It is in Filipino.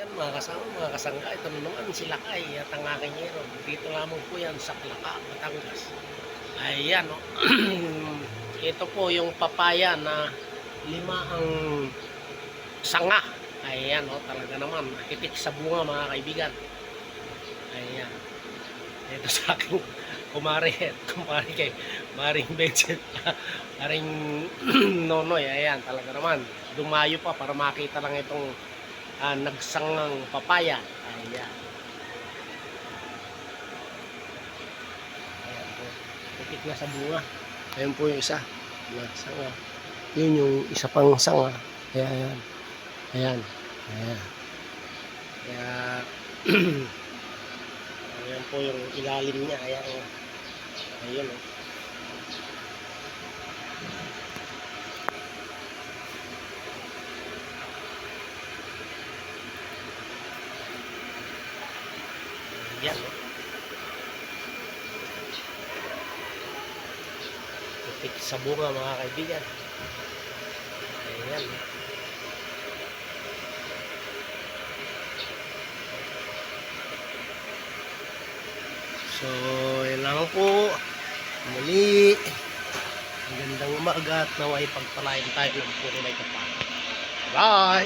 Yan mga kasangga, ito na naman si Lakay at ang aking hero. Dito lamang po yan sa Plaka, Batangas. Ayan o. Ito po yung papaya na 5 ang sanga. Ayan o, talaga naman. Itik sa bunga mga kaibigan. Ayan. Ito sa aking kumari kay Maring Vincent. Maring Nonoy. Ayan, talaga naman. Dumayo pa para makita lang itong nagsangang papaya. Ayan. Ayan po. Itik na sa bunga. Ayan po yung isa. Sanga. Yun yung isa pang sanga. Ayan. Ayan. Ayan. Kaya ayan po yung ilalim niya. Ayan. Ayan o. Ayan o. Itik sa bunga mga kaibigan. Ayan. So, yun lang po. Muli. Magandang umaga at naway pagpalain tayo ng puro may kapal. Bye!